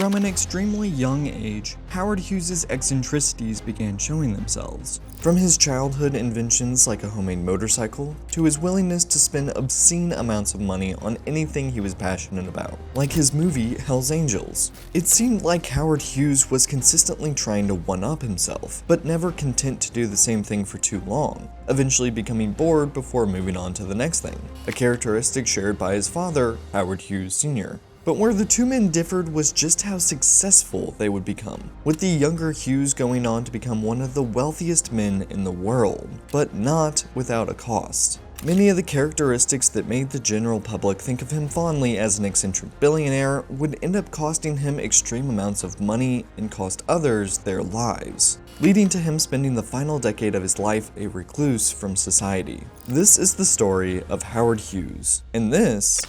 From an extremely young age, Howard Hughes' eccentricities began showing themselves. From his childhood inventions like a homemade motorcycle, to his willingness to spend obscene amounts of money on anything he was passionate about, like his movie Hell's Angels. It seemed like Howard Hughes was consistently trying to one-up himself, but never content to do the same thing for too long, eventually becoming bored before moving on to the next thing, a characteristic shared by his father, Howard Hughes Sr. But where the two men differed was just how successful they would become, with the younger Hughes going on to become one of the wealthiest men in the world, but not without a cost. Many of the characteristics that made the general public think of him fondly as an eccentric billionaire would end up costing him extreme amounts of money and cost others their lives, leading to him spending the final decade of his life a recluse from society. This is the story of Howard Hughes, and this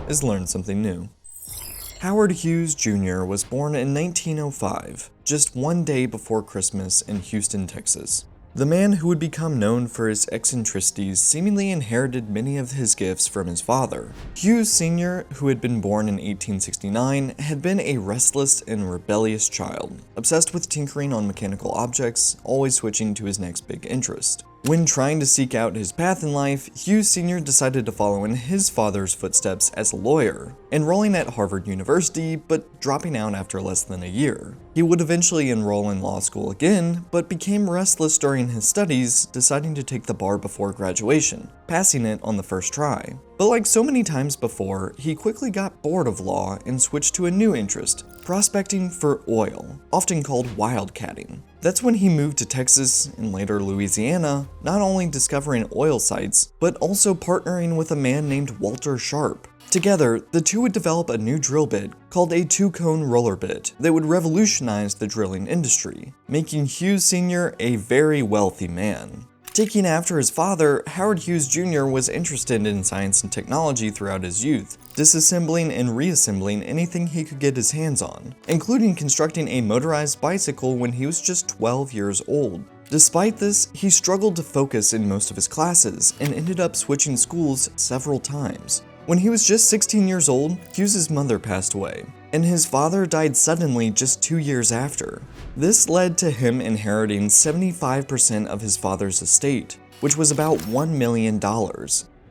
is Learn Something New. Howard Hughes Jr. was born in 1905, just one day before Christmas in Houston, Texas. The man who would become known for his eccentricities seemingly inherited many of his gifts from his father. Hughes Sr., who had been born in 1869, had been a restless and rebellious child, obsessed with tinkering on mechanical objects, always switching to his next big interest. When trying to seek out his path in life, Hughes Sr. decided to follow in his father's footsteps as a lawyer, enrolling at Harvard University, but dropping out after less than a year. He would eventually enroll in law school again, but became restless during his studies, deciding to take the bar before graduation, passing it on the first try. But like so many times before, he quickly got bored of law and switched to a new interest, prospecting for oil, often called wildcatting. That's when he moved to Texas and later Louisiana, not only discovering oil sites, but also partnering with a man named Walter Sharp. Together, the two would develop a new drill bit called a two-cone roller bit that would revolutionize the drilling industry, making Hughes Sr. a very wealthy man. Taking after his father, Howard Hughes Jr. was interested in science and technology throughout his youth, disassembling and reassembling anything he could get his hands on, including constructing a motorized bicycle when he was just 12 years old. Despite this, he struggled to focus in most of his classes and ended up switching schools several times. When he was just 16 years old, Hughes' mother passed away, and his father died suddenly just 2 years after. This led to him inheriting 75% of his father's estate, which was about $1 million.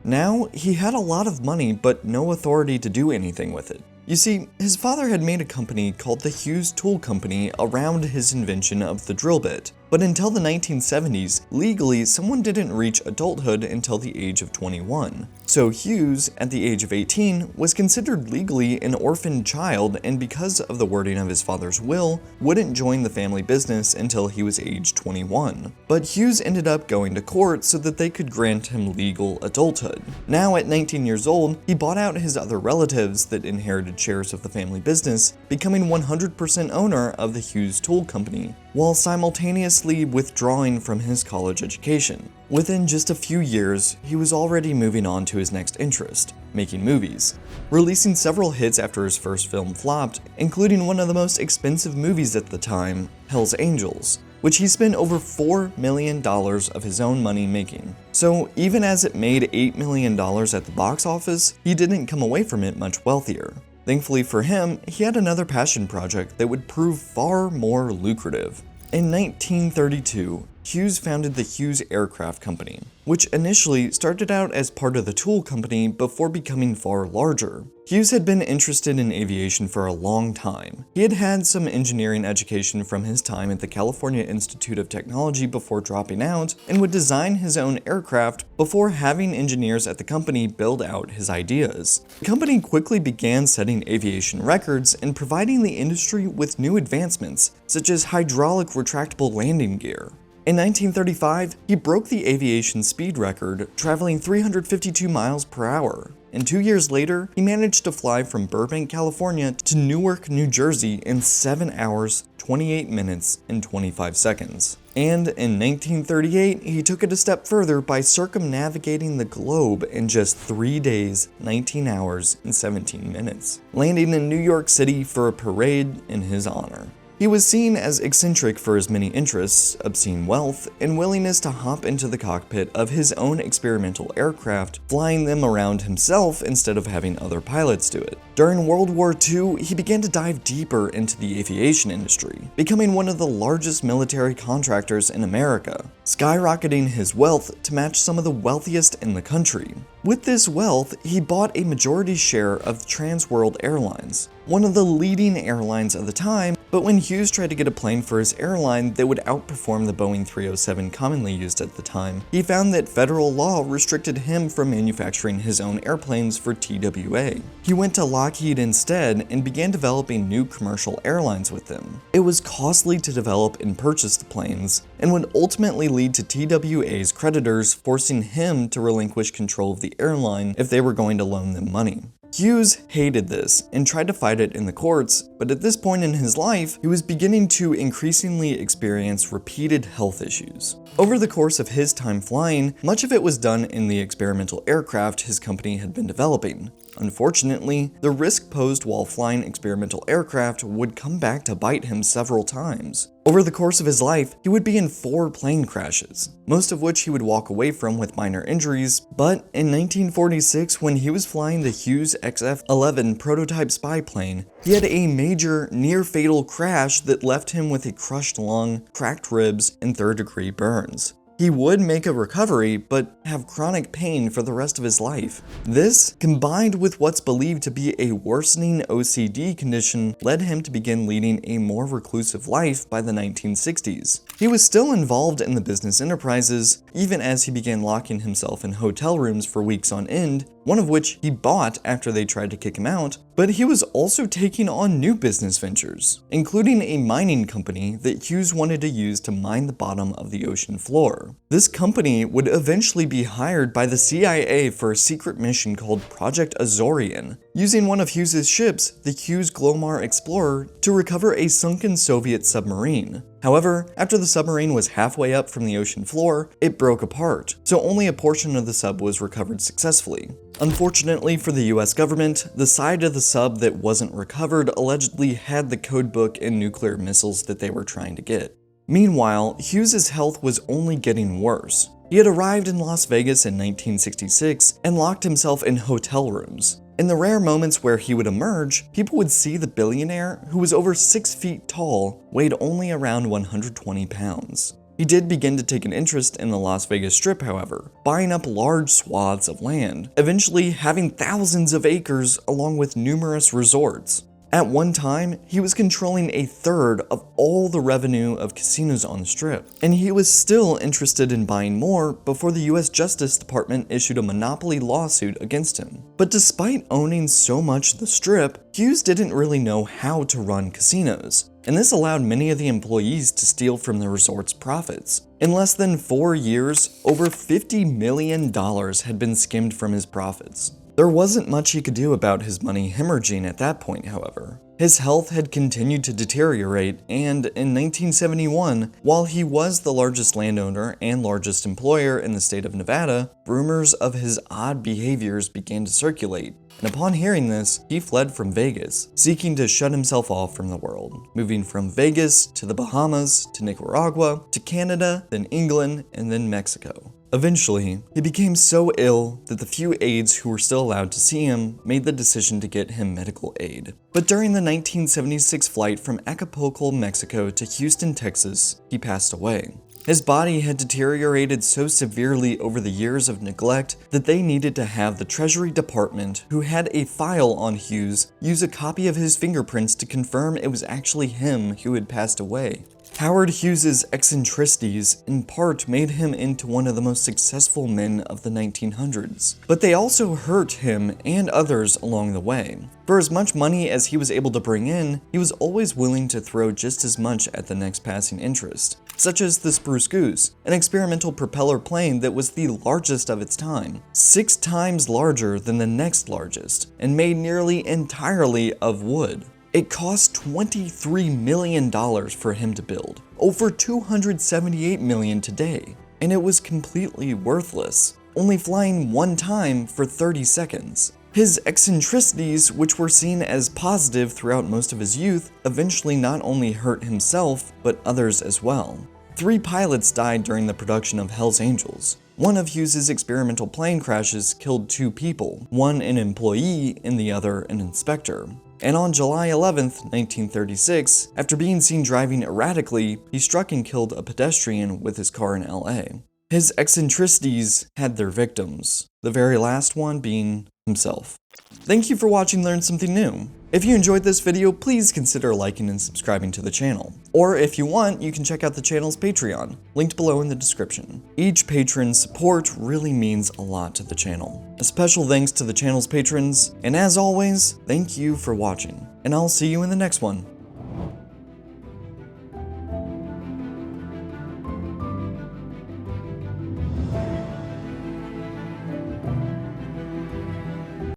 Now, he had a lot of money but no authority to do anything with it. You see, his father had made a company called the Hughes Tool Company around his invention of the drill bit, but until the 1970s, legally someone didn't reach adulthood until the age of 21. So Hughes, at the age of 18, was considered legally an orphaned child, and because of the wording of his father's will, wouldn't join the family business until he was age 21. But Hughes ended up going to court so that they could grant him legal adulthood. Now at 19 years old, he bought out his other relatives that inherited shares of the family business, becoming 100% owner of the Hughes Tool Company, while simultaneously withdrawing from his college education. Within just a few years, he was already moving on to his next interest, making movies, releasing several hits after his first film flopped, including one of the most expensive movies at the time, Hell's Angels, which he spent over $4 million of his own money making. So even as it made $8 million at the box office, he didn't come away from it much wealthier. Thankfully for him, he had another passion project that would prove far more lucrative. In 1932, Hughes founded the Hughes Aircraft Company, which initially started out as part of the tool company before becoming far larger. Hughes had been interested in aviation for a long time. He had had some engineering education from his time at the California Institute of Technology before dropping out, and would design his own aircraft before having engineers at the company build out his ideas. The company quickly began setting aviation records and providing the industry with new advancements, such as hydraulic retractable landing gear. In 1935, he broke the aviation speed record, traveling 352 miles per hour. And 2 years later, he managed to fly from Burbank, California to Newark, New Jersey in 7 hours, 28 minutes, and 25 seconds. And in 1938, he took it a step further by circumnavigating the globe in just 3 days, 19 hours, and 17 minutes, landing in New York City for a parade in his honor. He was seen as eccentric for his many interests, obscene wealth, and willingness to hop into the cockpit of his own experimental aircraft, flying them around himself instead of having other pilots do it. During World War II, he began to dive deeper into the aviation industry, becoming one of the largest military contractors in America, skyrocketing his wealth to match some of the wealthiest in the country. With this wealth, he bought a majority share of Trans World Airlines, one of the leading airlines of the time, but when Hughes tried to get a plane for his airline that would outperform the Boeing 307 commonly used at the time, he found that federal law restricted him from manufacturing his own airplanes for TWA. He went to Lockheed instead and began developing new commercial airlines with them. It was costly to develop and purchase the planes, and would ultimately lead to TWA's creditors forcing him to relinquish control of the airline if they were going to loan them money. Hughes hated this and tried to fight it in the courts, but at this point in his life, he was beginning to increasingly experience repeated health issues. Over the course of his time flying, much of it was done in the experimental aircraft his company had been developing. Unfortunately, the risk posed while flying experimental aircraft would come back to bite him several times. Over the course of his life, he would be in 4 plane crashes, most of which he would walk away from with minor injuries, but in 1946, when he was flying the Hughes XF-11 prototype spy plane, he had a major, near-fatal crash that left him with a crushed lung, cracked ribs, and third-degree burns. He would make a recovery, but have chronic pain for the rest of his life. This, combined with what's believed to be a worsening OCD condition, led him to begin leading a more reclusive life by the 1960s. He was still involved in the business enterprises, even as he began locking himself in hotel rooms for weeks on end, one of which he bought after they tried to kick him out, but he was also taking on new business ventures, including a mining company that Hughes wanted to use to mine the bottom of the ocean floor. This company would eventually be hired by the CIA for a secret mission called Project Azorian, using one of Hughes's ships, the Hughes Glomar Explorer, to recover a sunken Soviet submarine. However, after the submarine was halfway up from the ocean floor, it broke apart, so only a portion of the sub was recovered successfully. Unfortunately for the US government, the side of the sub that wasn't recovered allegedly had the codebook and nuclear missiles that they were trying to get. Meanwhile, Hughes's health was only getting worse. He had arrived in Las Vegas in 1966 and locked himself in hotel rooms. In the rare moments where he would emerge, people would see the billionaire, who was over 6 feet tall, weighed only around 120 pounds. He did begin to take an interest in the Las Vegas Strip, however, buying up large swaths of land, eventually having thousands of acres along with numerous resorts. At one time, he was controlling a third of all the revenue of casinos on the Strip, and he was still interested in buying more before the US Justice Department issued a monopoly lawsuit against him. But despite owning so much of the Strip, Hughes didn't really know how to run casinos, and this allowed many of the employees to steal from the resort's profits. In less than 4 years, over $50 million had been skimmed from his profits. There wasn't much he could do about his money hemorrhaging at that point, however. His health had continued to deteriorate, and in 1971, while he was the largest landowner and largest employer in the state of Nevada, rumors of his odd behaviors began to circulate. And upon hearing this, he fled from Vegas, seeking to shut himself off from the world, moving from Vegas to the Bahamas, to Nicaragua, to Canada, then England, and then Mexico. Eventually, he became so ill that the few aides who were still allowed to see him made the decision to get him medical aid. But during the 1976 flight from Acapulco, Mexico to Houston, Texas, he passed away. His body had deteriorated so severely over the years of neglect that they needed to have the Treasury Department, who had a file on Hughes, use a copy of his fingerprints to confirm it was actually him who had passed away. Howard Hughes' eccentricities in part made him into one of the most successful men of the 1900s, but they also hurt him and others along the way. For as much money as he was able to bring in, he was always willing to throw just as much at the next passing interest, such as the Spruce Goose, an experimental propeller plane that was the largest of its time, 6 times larger than the next largest, and made nearly entirely of wood. It cost $23 million for him to build, over $278 million today, and it was completely worthless, only flying one time for 30 seconds. His eccentricities, which were seen as positive throughout most of his youth, eventually not only hurt himself, but others as well. 3 pilots died during the production of Hell's Angels. One of Hughes's experimental plane crashes killed 2 people, one an employee and the other an inspector. And on July 11, 1936, after being seen driving erratically, he struck and killed a pedestrian with his car in LA. His eccentricities had their victims, the very last one being himself. Thank you for watching Learn Something New. If you enjoyed this video, please consider liking and subscribing to the channel. Or if you want, you can check out the channel's Patreon, linked below in the description. Each patron's support really means a lot to the channel. A special thanks to the channel's patrons, and as always, thank you for watching. And I'll see you in the next one.